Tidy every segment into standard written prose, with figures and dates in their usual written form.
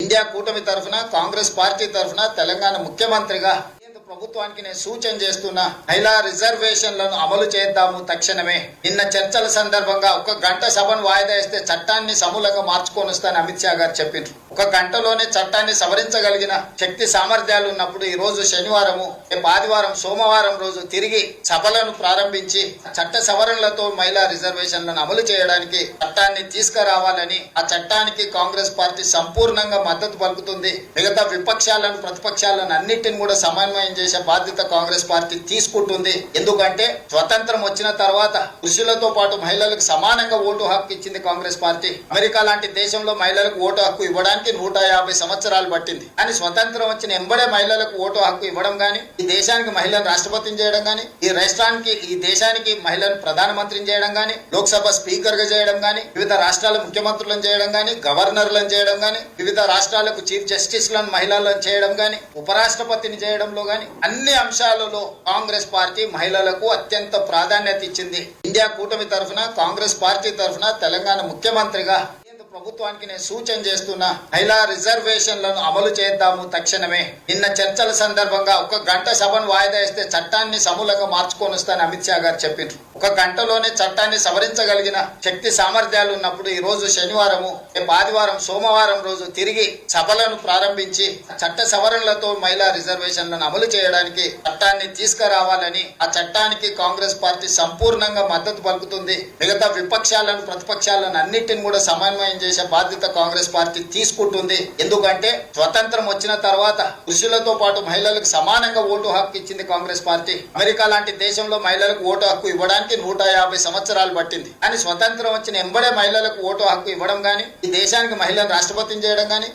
India కూటమి తరఫున Congress party తరఫున తెలంగాణ ముఖ్యమంత్రిగా ప్రభుత్వానికి నేను సూచన చేస్తున్నా, మహిళా రిజర్వేషన్లను అమలు చేద్దాము తక్షణమే. నిన్న చర్చల సందర్భంగా ఒక గంట సభను వాయిదా వేస్తే చట్టాన్ని సమూలంగా మార్చుకొని వస్తానని అమిత్ షా గారు చెప్పిండ్రు. ఒక గంటలోనే చట్టాన్ని సవరించగలిగిన శక్తి సామర్థ్యాలు ఉన్నప్పుడు ఈ రోజు శనివారము, రేపు ఆదివారం, సోమవారం రోజు తిరిగి సభలను ప్రారంభించి చట్ట సవరణలతో మహిళా రిజర్వేషన్లను అమలు చేయడానికి చట్టాన్ని తీసుకురావాలని, ఆ చట్టానికి కాంగ్రెస్ పార్టీ సంపూర్ణంగా మద్దతు పలుకుతుంది. మిగతా విపక్షాలను, ప్రతిపక్షాలను అన్నిటిని కూడా సమన్వయం చేసే బాధ్యత కాంగ్రెస్ పార్టీ తీసుకుంటుంది. ఎందుకంటే స్వతంత్రం వచ్చిన తర్వాత పురుషులతో పాటు మహిళలకు సమానంగా ఓటు హక్కు ఇచ్చింది కాంగ్రెస్ పార్టీ. అమెరికా లాంటి దేశంలో మహిళలకు ఓటు హక్కు ఇవ్వడానికి 150 సంవత్సరాలు పట్టింది. కానీ స్వతంత్రం వచ్చిన ఎంబడే మహిళలకు ఓటు హక్కు ఇవ్వడం గానీ, ఈ దేశానికి మహిళను రాష్ట్రపతిని చేయడం గానీ, ఈ దేశానికి మహిళను ప్రధానమంత్రిని చేయడం గానీ, లోక్సభ స్పీకర్ గా చేయడం గానీ, వివిధ రాష్ట్రాల ముఖ్యమంత్రులను చేయడం గానీ, గవర్నర్లను చేయడం గానీ, వివిధ రాష్ట్రాలకు చీఫ్ జస్టిస్ లను మహిళలను చేయడం గానీ, ఉపరాష్ట్రపతిని చేయడంలో గానీ అన్ని అంశాలలో కాంగ్రెస్ పార్టీ మహిళలకు అత్యంత ప్రాధాన్యత ఇచ్చింది. ఇండియా కూటమి తరఫున కాంగ్రెస్ పార్టీ తరఫున తెలంగాణ ముఖ్యమంత్రిగా ప్రభుత్వానికి నేను సూచన చేస్తున్నా, మహిళా రిజర్వేషన్లను అమలు చేద్దాము తక్షణమే. నిన్న చర్చల సందర్భంగా ఒక గంట సభను వాయిదా వేస్తే చట్టాన్ని సమూలంగా మార్చుకొని వస్తానని అమిత్ షా గారు చెప్పిండ్రు. ఒక గంటలోనే చట్టాన్ని సవరించగలిగిన శక్తి సామర్థ్యాలు ఉన్నప్పుడు ఈ రోజు శనివారము, రేపు ఆదివారం, సోమవారం రోజు తిరిగి సభలను ప్రారంభించి చట్ట సవరణలతో మహిళా రిజర్వేషన్లను అమలు చేయడానికి చట్టాన్ని తీసుకురావాలని, ఆ చట్టానికి కాంగ్రెస్ పార్టీ సంపూర్ణంగా మద్దతు పలుకుతుంది. మిగతా విపక్షాలను, ప్రతిపక్షాలను అన్నిటిని కూడా సమన్వయం చేసే బాధ్యత కాంగ్రెస్ పార్టీ తీసుకుంటుంది. ఎందుకంటే స్వతంత్రం వచ్చిన తర్వాత పురుషులతో పాటు మహిళలకు సమానంగా ఓటు హక్కు ఇచ్చింది కాంగ్రెస్ పార్టీ. అమెరికా లాంటి దేశంలో మహిళలకు ఓటు హక్కు ఇవ్వడానికి 150 సంవత్సరాలు పట్టింది. కానీ స్వతంత్రం వచ్చిన ఎంబడే మహిళలకు ఓటు హక్కు ఇవ్వడం గానీ, ఈ దేశానికి మహిళను రాష్ట్రపతిని చేయడం గానీ,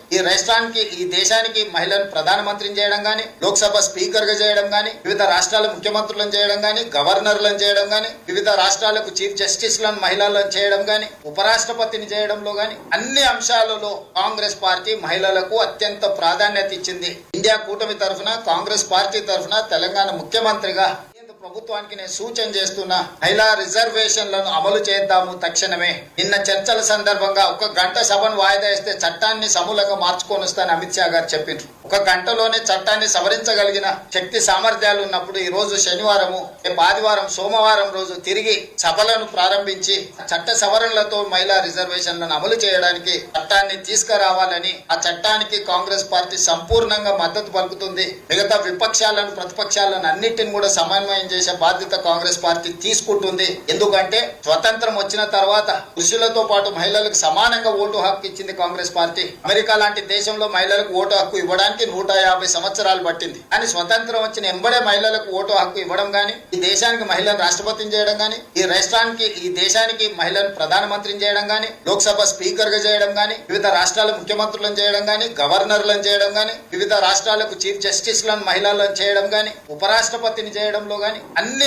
ఈ దేశానికి మహిళను ప్రధానమంత్రిని చేయడం గానీ, లోక్సభ స్పీకర్ గా చేయడం గానీ, వివిధ రాష్ట్రాల ముఖ్యమంత్రులను చేయడం గానీ, గవర్నర్లను చేయడం గానీ, వివిధ రాష్ట్రాలకు చీఫ్ జస్టిస్ లను మహిళలను చేయడం గానీ, ఉపరాష్ట్రపతిని చేయడంలో గానీ అన్ని అంశాలలో కాంగ్రెస్ పార్టీ మహిళలకు అత్యంత ప్రాధాన్యత ఇచ్చింది. ఇండియా కూటమి తరఫున కాంగ్రెస్ పార్టీ తరఫున తెలంగాణ ముఖ్యమంత్రిగా ప్రభుత్వానికి నేను సూచన చేస్తున్నా, మహిళా రిజర్వేషన్లను అమలు చేద్దాము తక్షణమే. నిన్న చర్చల సందర్భంగా ఒక గంట సభను వాయిదా వేస్తే చట్టాన్ని సమూలంగా మార్చుకొని వస్తానని అమిత్ షా గారు చెప్పిండ్రు. ఒక గంటలోనే చట్టాన్ని సవరించగలిగిన శక్తి సామర్థ్యాలు ఉన్నప్పుడు ఈ రోజు శనివారము, రేపు ఆదివారం, సోమవారం రోజు తిరిగి సభలను ప్రారంభించి చట్ట సవరణలతో మహిళా రిజర్వేషన్లను అమలు చేయడానికి చట్టాన్ని తీసుకురావాలని, ఆ చట్టానికి కాంగ్రెస్ పార్టీ సంపూర్ణంగా మద్దతు పలుకుతుంది. మిగతా విపక్షాలను, ప్రతిపక్షాలను అన్నిటిని కూడా సమన్వయం చేసే బాధ్యత కాంగ్రెస్ పార్టీ తీసుకుంటుంది. ఎందుకంటే స్వతంత్రం వచ్చిన తర్వాత పురుషులతో పాటు మహిళలకు సమానంగా ఓటు హక్కు ఇచ్చింది కాంగ్రెస్ పార్టీ. అమెరికా లాంటి దేశంలో మహిళలకు ఓటు హక్కు ఇవ్వడానికి 150 సంవత్సరాలు పట్టింది. కానీ స్వతంత్రం వచ్చిన ఎంబడే మహిళలకు ఓటు హక్కు ఇవ్వడం గానీ, ఈ దేశానికి మహిళను రాష్ట్రపతిని చేయడం గానీ, ఈ దేశానికి మహిళను ప్రధానమంత్రిని చేయడం గానీ, లోక్సభ స్పీకర్ గా చేయడం గానీ, వివిధ రాష్ట్రాల ముఖ్యమంత్రులను చేయడం గానీ, గవర్నర్లను చేయడం గానీ, వివిధ రాష్ట్రాలకు చీఫ్ జస్టిస్ లను మహిళలను చేయడం గానీ, ఉపరాష్ట్రపతిని చేయడంలో గానీ అన్ని